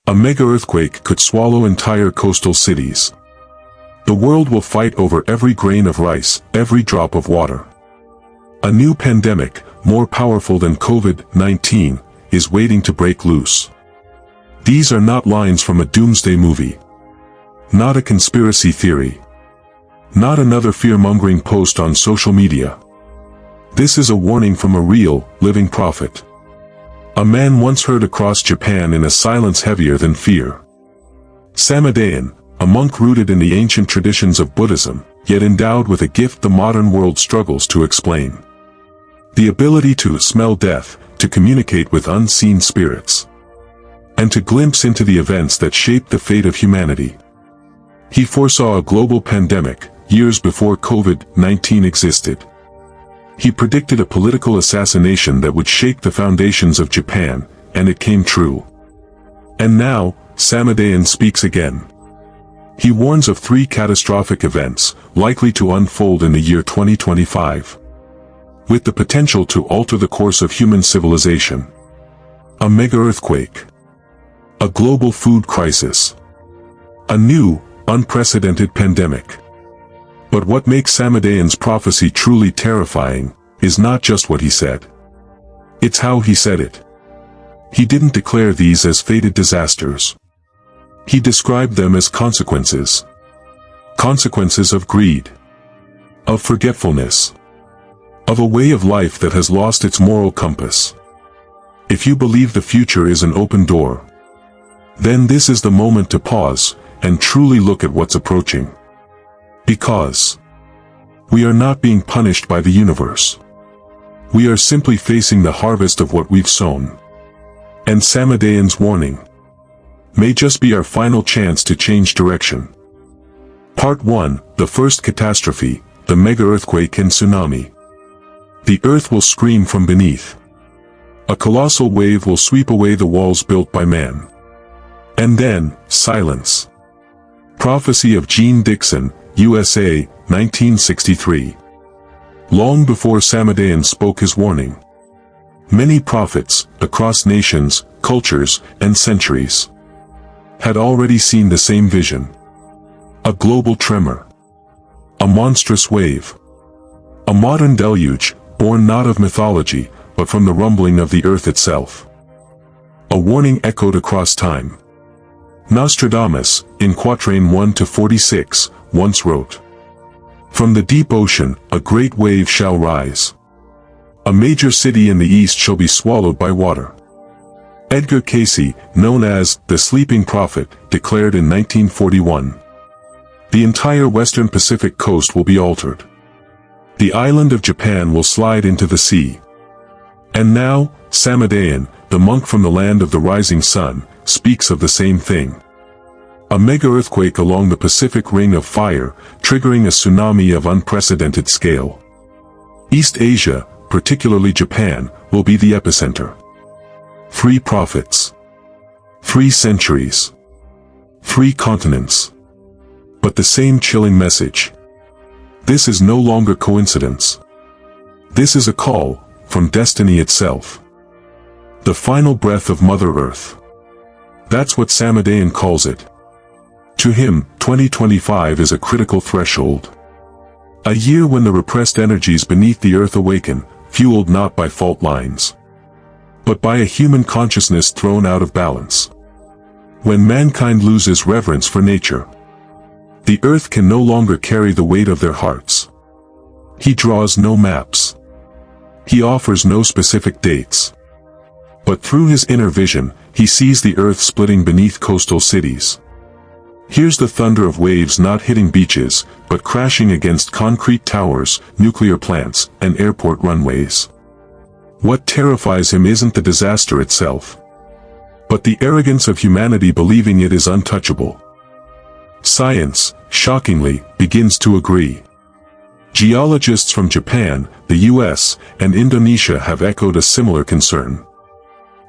A mega-earthquake could swallow entire coastal cities. The world will fight over every grain of rice, every drop of water. A new pandemic, more powerful than COVID-19, is waiting to break loose. These are not lines from a doomsday movie. Not a conspiracy theory. Not another fear-mongering post on social media. This is a warning from a real, living prophet. A man once heard across Japan in a silence heavier than fear. Samudayun, a monk rooted in the ancient traditions of Buddhism, yet endowed with a gift the modern world struggles to explain. The ability to smell death, to communicate with unseen spirits, and to glimpse into the events that shaped the fate of humanity. He foresaw a global pandemic, years before COVID-19 existed. He predicted a political assassination that would shake the foundations of Japan, and it came true. And now, Samudayun speaks again. He warns of 3 catastrophic events, likely to unfold in the year 2025. With the potential to alter the course of human civilization. A mega-earthquake. A global food crisis. A new, unprecedented pandemic. But what makes Samudayun's prophecy truly terrifying is not just what he said. It's how he said it. He didn't declare these as fated disasters. He described them as consequences. Consequences of greed. Of forgetfulness. Of a way of life that has lost its moral compass. If you believe the future is an open door, then this is the moment to pause and truly look at what's approaching. Because we are not being punished by the universe. We are simply facing the harvest of what we've sown. And Samudayun's warning may just be our final chance to change direction. Part 1, the first catastrophe, the mega-earthquake and tsunami. The earth will scream from beneath. A colossal wave will sweep away the walls built by man. And then, silence. Prophecy of Gene Dixon, USA, 1963. Long before Samudayun spoke his warning, many prophets, across nations, cultures, and centuries, had already seen the same vision. A global tremor. A monstrous wave. A modern deluge, born not of mythology, but from the rumbling of the earth itself. A warning echoed across time. Nostradamus, in Quatrain 1-46, once wrote, "From the deep ocean, a great wave shall rise. A major city in the east shall be swallowed by water." Edgar Cayce, known as the Sleeping Prophet, declared in 1941, "The entire western Pacific coast will be altered. The island of Japan will slide into the sea." And now, Samudayun, the monk from the land of the rising sun, speaks of the same thing. A mega-earthquake along the Pacific Ring of Fire, triggering a tsunami of unprecedented scale. East Asia, particularly Japan, will be the epicenter. 3 prophets. 3 centuries. 3 continents. But the same chilling message. This is no longer coincidence. This is a call from destiny itself. The final breath of Mother Earth. That's what Samudayun calls it. To him, 2025 is a critical threshold. A year when the repressed energies beneath the earth awaken, fueled not by fault lines, but by a human consciousness thrown out of balance. When mankind loses reverence for nature, the earth can no longer carry the weight of their hearts. He draws no maps. He offers no specific dates. But through his inner vision, he sees the earth splitting beneath coastal cities. Hears the thunder of waves not hitting beaches, but crashing against concrete towers, nuclear plants, and airport runways. What terrifies him isn't the disaster itself, but the arrogance of humanity believing it is untouchable. Science, shockingly, begins to agree. Geologists from Japan, the US, and Indonesia have echoed a similar concern.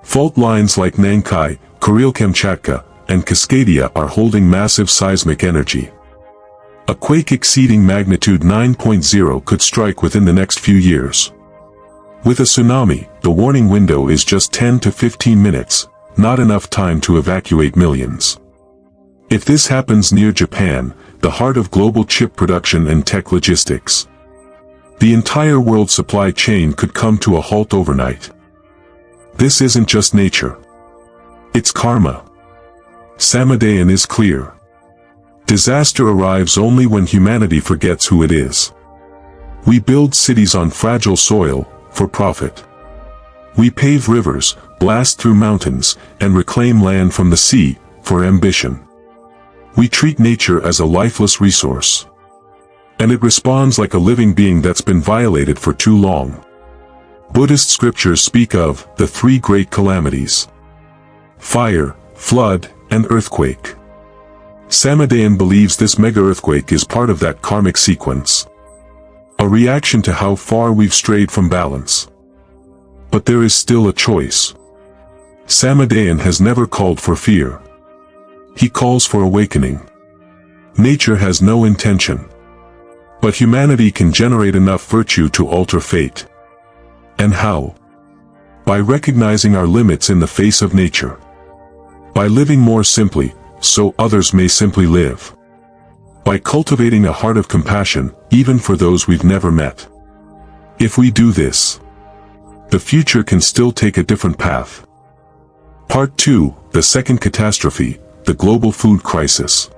Fault lines like Nankai, Kuril-Kamchatka, and Cascadia are holding massive seismic energy. A quake exceeding magnitude 9.0 could strike within the next few years. With a tsunami, the warning window is just 10 to 15 minutes, not enough time to evacuate millions. If this happens near Japan, the heart of global chip production and tech logistics, the entire world supply chain could come to a halt overnight. This isn't just nature. It's karma. Samudayun is clear. Disaster arrives only when humanity forgets who it is. We build cities on fragile soil, for profit. We pave rivers, blast through mountains, and reclaim land from the sea, for ambition. We treat nature as a lifeless resource. And it responds like a living being that's been violated for too long. Buddhist scriptures speak of the three great calamities: fire, flood, and earthquake. Samudayun believes this mega-earthquake is part of that karmic sequence. A reaction to how far we've strayed from balance. But there is still a choice. Samudayun has never called for fear. He calls for awakening. Nature has no intention. But humanity can generate enough virtue to alter fate. And how? By recognizing our limits in the face of nature. By living more simply, so others may simply live. By cultivating a heart of compassion, even for those we've never met. If we do this, the future can still take a different path. Part 2, the second catastrophe, the global food crisis.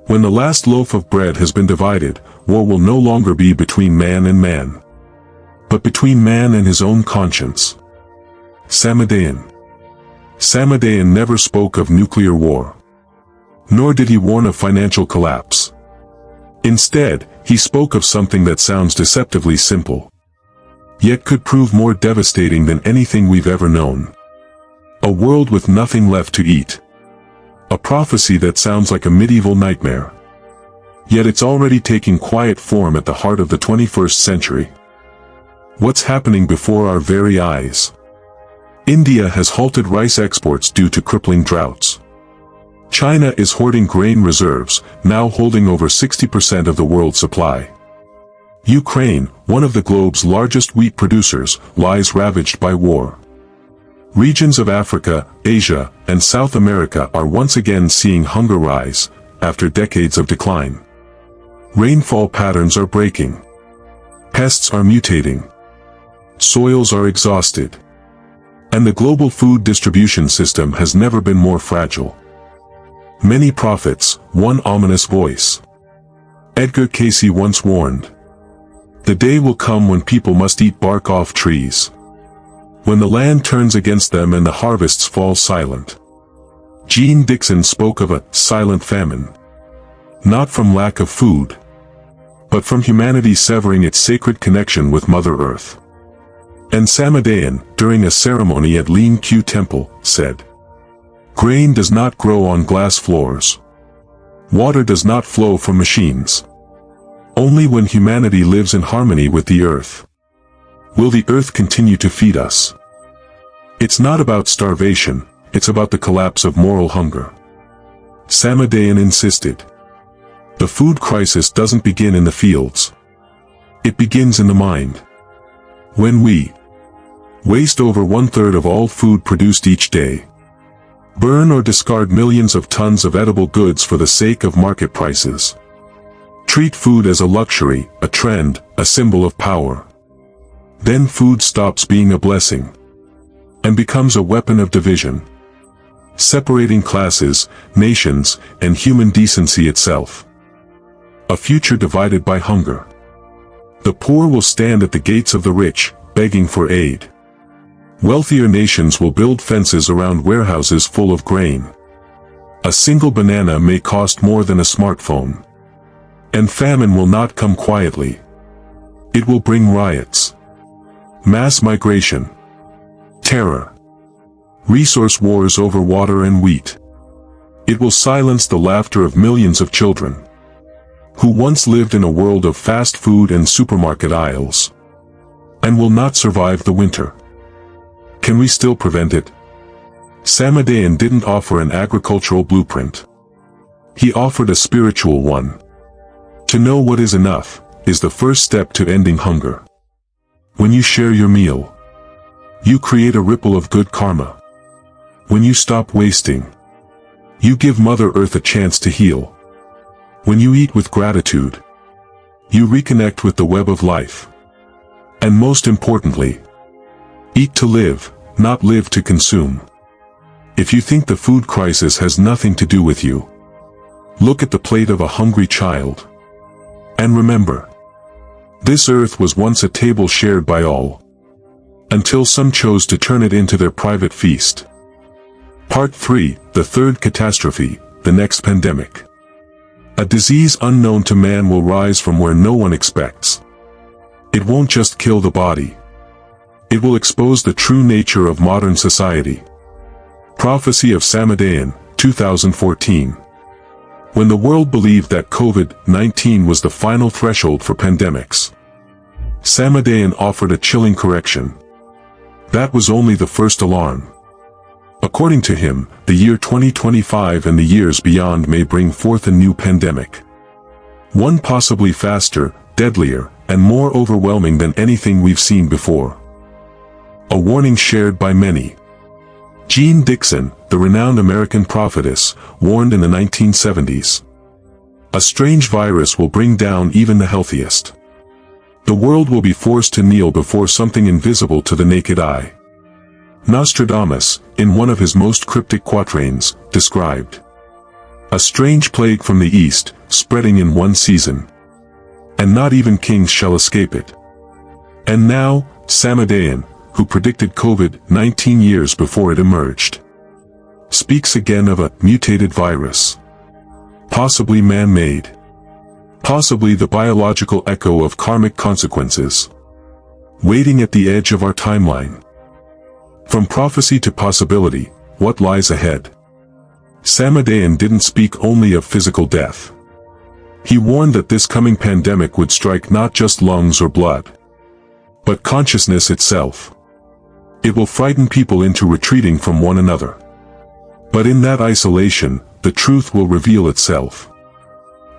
When the last loaf of bread has been divided, war will no longer be between man and man, but between man and his own conscience. Samudayun. Samudayun never spoke of nuclear war. Nor did he warn of financial collapse. Instead, he spoke of something that sounds deceptively simple, yet could prove more devastating than anything we've ever known. A world with nothing left to eat. A prophecy that sounds like a medieval nightmare. Yet it's already taking quiet form at the heart of the 21st century. What's happening before our very eyes? India has halted rice exports due to crippling droughts. China is hoarding grain reserves, now holding over 60% of the world's supply. Ukraine, one of the globe's largest wheat producers, lies ravaged by war. Regions of Africa, Asia, and South America are once again seeing hunger rise, after decades of decline. Rainfall patterns are breaking. Pests are mutating. Soils are exhausted. And the global food distribution system has never been more fragile. Many prophets, one ominous voice. Edgar Cayce once warned. The day will come when people must eat bark off trees. When the land turns against them and the harvests fall silent. Jean Dixon spoke of a silent famine. Not from lack of food, but from humanity severing its sacred connection with Mother Earth. And Samudayun, during a ceremony at Lin Q Temple, said, "Grain does not grow on glass floors. Water does not flow from machines. Only when humanity lives in harmony with the earth will the earth continue to feed us." It's not about starvation, it's about the collapse of moral hunger. Samudayun insisted. The food crisis doesn't begin in the fields. It begins in the mind. When we waste over 1/3 of all food produced each day, burn or discard millions of tons of edible goods for the sake of market prices, treat food as a luxury, a trend, a symbol of power, then food stops being a blessing and becomes a weapon of division, separating classes, nations, and human decency itself. A future divided by hunger. The poor will stand at the gates of the rich, begging for aid. Wealthier nations will build fences around warehouses full of grain. A single banana may cost more than a smartphone. And famine will not come quietly. It will bring riots, mass migration, terror, resource wars over water and wheat. It will silence the laughter of millions of children who once lived in a world of fast food and supermarket aisles, and will not survive the winter. Can we still prevent it? Samudayun didn't offer an agricultural blueprint. He offered a spiritual one. To know what is enough is the first step to ending hunger. When you share your meal, you create a ripple of good karma. When you stop wasting, you give Mother Earth a chance to heal. When you eat with gratitude, you reconnect with the web of life. And most importantly, eat to live, not live to consume. If you think the food crisis has nothing to do with you, look at the plate of a hungry child. And remember, this earth was once a table shared by all, until some chose to turn it into their private feast. Part 3, the third catastrophe, the next pandemic. A disease unknown to man will rise from where no one expects. It won't just kill the body. It will expose the true nature of modern society. Prophecy of Samudayun, 2014. When the world believed that COVID-19 was the final threshold for pandemics, Samudayun offered a chilling correction. That was only the first alarm. According to him, the year 2025 and the years beyond may bring forth a new pandemic. One possibly faster, deadlier, and more overwhelming than anything we've seen before. A warning shared by many. Jean Dixon, the renowned American prophetess, warned in the 1970s. A strange virus will bring down even the healthiest. The world will be forced to kneel before something invisible to the naked eye. Nostradamus, in one of his most cryptic quatrains, described a strange plague from the east, spreading in one season. And not even kings shall escape it. And now, Samudayun, who predicted COVID-19 years before it emerged, speaks again of a mutated virus. Possibly man-made. Possibly the biological echo of karmic consequences. Waiting at the edge of our timeline. From prophecy to possibility, what lies ahead? Samudayun didn't speak only of physical death. He warned that this coming pandemic would strike not just lungs or blood, but consciousness itself. It will frighten people into retreating from one another. But in that isolation, the truth will reveal itself.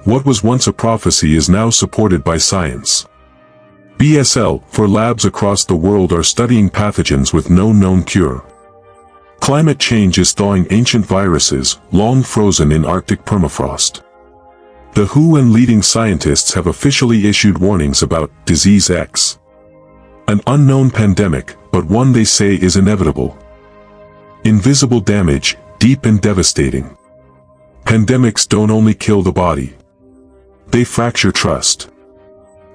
What was once a prophecy is now supported by science. BSL, for labs across the world are studying pathogens with no known cure. Climate change is thawing ancient viruses, long frozen in Arctic permafrost. The WHO and leading scientists have officially issued warnings about Disease X. An unknown pandemic, but one they say is inevitable. Invisible damage, deep and devastating. Pandemics don't only kill the body. They fracture trust.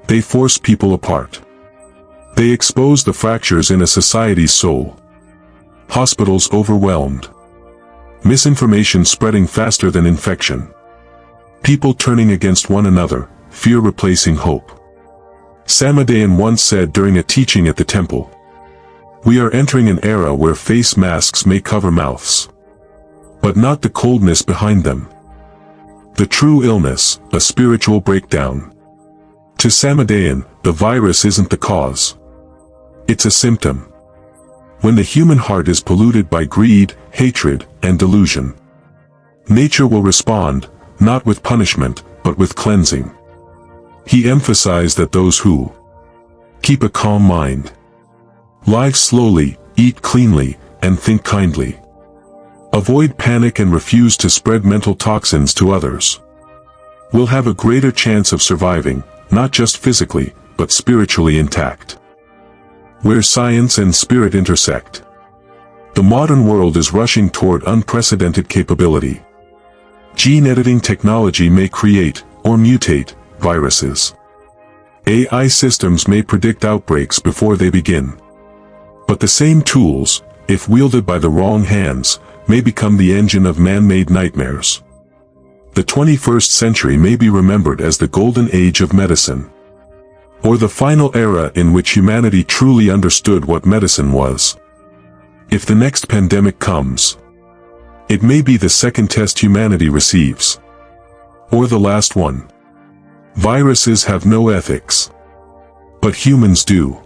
They force people apart. They expose the fractures in a society's soul. Hospitals overwhelmed. Misinformation spreading faster than infection. People turning against one another, fear replacing hope. Samudayun once said during a teaching at the temple, "We are entering an era where face masks may cover mouths, but not the coldness behind them. The true illness, a spiritual breakdown." To Samudayun, the virus isn't the cause. It's a symptom. When the human heart is polluted by greed, hatred, and delusion, nature will respond, not with punishment, but with cleansing. He emphasized that those who keep a calm mind, live slowly, eat cleanly, and think kindly, avoid panic and refuse to spread mental toxins to others, will have a greater chance of surviving, not just physically, but spiritually intact. Where science and spirit intersect. The modern world is rushing toward unprecedented capability. Gene editing technology may create, or mutate, viruses. AI systems may predict outbreaks before they begin. But the same tools, if wielded by the wrong hands, may become the engine of man-made nightmares. The 21st century may be remembered as the golden age of medicine. Or the final era in which humanity truly understood what medicine was. If the next pandemic comes, it may be the second test humanity receives. Or the last one. Viruses have no ethics. But humans do.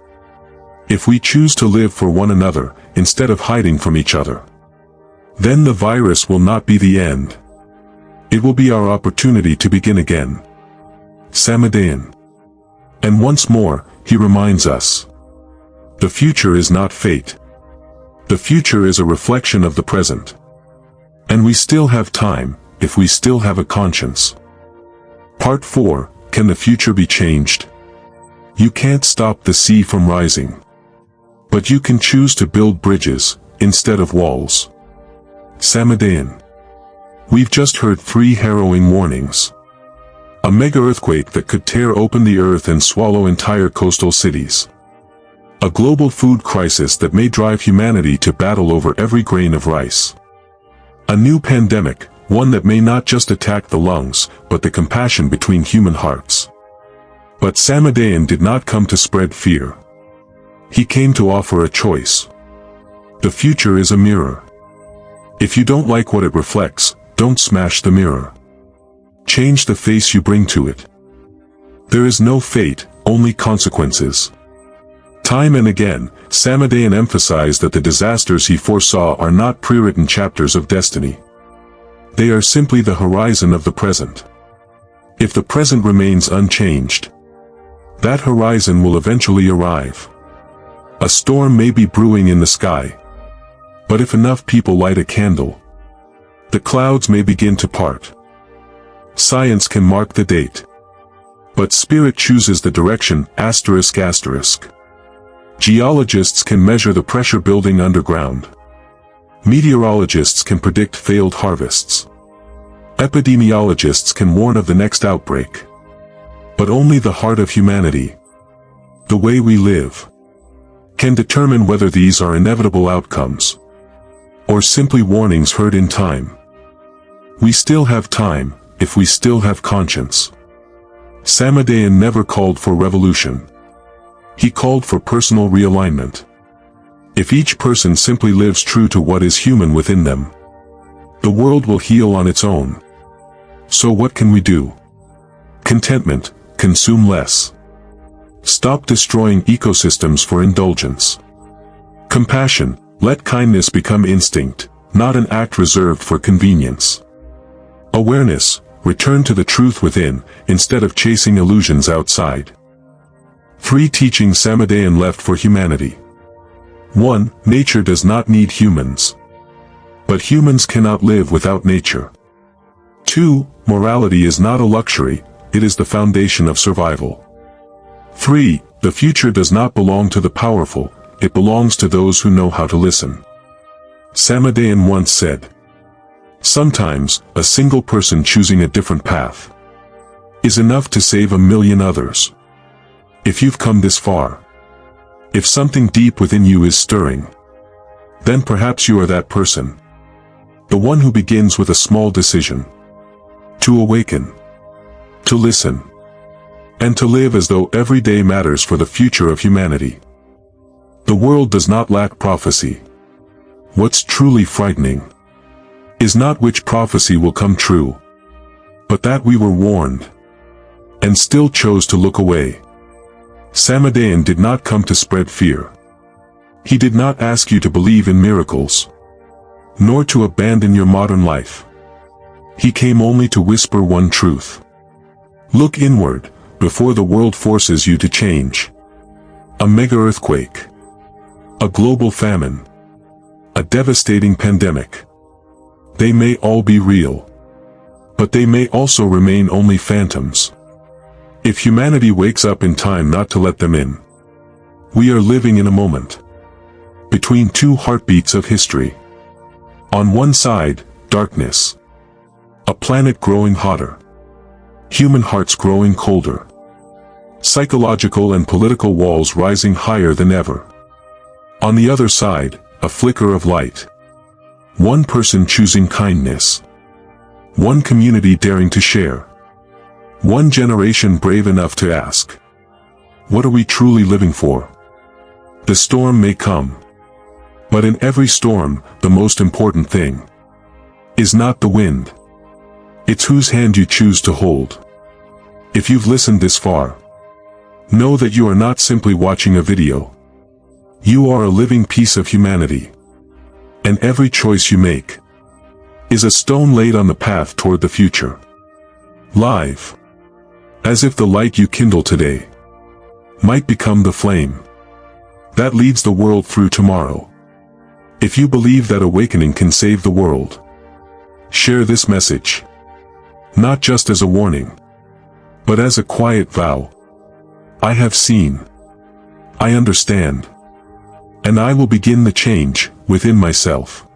If we choose to live for one another, instead of hiding from each other, then the virus will not be the end. It will be our opportunity to begin again. Samudayun. And once more, he reminds us. The future is not fate. The future is a reflection of the present. And we still have time, if we still have a conscience. Part 4, Can the future be changed? You can't stop the sea from rising. But you can choose to build bridges, instead of walls. Samudayun. We've just heard 3 harrowing warnings. A mega-earthquake that could tear open the earth and swallow entire coastal cities. A global food crisis that may drive humanity to battle over every grain of rice. A new pandemic, one that may not just attack the lungs, but the compassion between human hearts. But Samudayun did not come to spread fear. He came to offer a choice. The future is a mirror. If you don't like what it reflects, don't smash the mirror. Change the face you bring to it. There is no fate, only consequences. Time and again, Samudayun emphasized that the disasters he foresaw are not pre-written chapters of destiny. They are simply the horizon of the present. If the present remains unchanged, that horizon will eventually arrive. A storm may be brewing in the sky. But if enough people light a candle, the clouds may begin to part. Science can mark the date. But spirit chooses the direction, ***. Geologists can measure the pressure building underground. Meteorologists can predict failed harvests. Epidemiologists can warn of the next outbreak. But only the heart of humanity, the way we live, can determine whether these are inevitable outcomes, or simply warnings heard in time. We still have time, if we still have conscience. Samudayun never called for revolution. He called for personal realignment. If each person simply lives true to what is human within them, the world will heal on its own. So what can we do? Contentment, consume less. Stop destroying ecosystems for indulgence. Compassion, let kindness become instinct, not an act reserved for convenience. Awareness, return to the truth within, instead of chasing illusions outside. 3 teachings Samudayun left for humanity. 1. Nature does not need humans. But humans cannot live without nature. 2. Morality is not a luxury, it is the foundation of survival. 3. The future does not belong to the powerful, it belongs to those who know how to listen. Samudayun once said, "Sometimes, a single person choosing a different path is enough to save a million others." If you've come this far, if something deep within you is stirring, then perhaps you are that person. The one who begins with a small decision. To awaken. To listen. And to live as though every day matters for the future of humanity. The world does not lack prophecy. What's truly frightening is not which prophecy will come true, but that we were warned, and still chose to look away. Samudayun did not come to spread fear. He did not ask you to believe in miracles, nor to abandon your modern life. He came only to whisper one truth. Look inward, before the world forces you to change. A mega-earthquake. A global famine. A devastating pandemic. They may all be real, but they may also remain only phantoms. If humanity wakes up in time not to let them in, we are living in a moment between 2 heartbeats of history. On one side, darkness. A planet growing hotter. Human hearts growing colder. Psychological and political walls rising higher than ever. On the other side, a flicker of light. One person choosing kindness. One community daring to share. One generation brave enough to ask, what are we truly living for? The storm may come. But in every storm, the most important thing is not the wind. It's whose hand you choose to hold. If you've listened this far, know that you are not simply watching a video. You are a living piece of humanity. And every choice you make is a stone laid on the path toward the future. Live. As if the light you kindle today might become the flame that leads the world through tomorrow. If you believe that awakening can save the world, share this message. Not just as a warning, but as a quiet vow. I have seen. I understand. And I will begin the change within myself.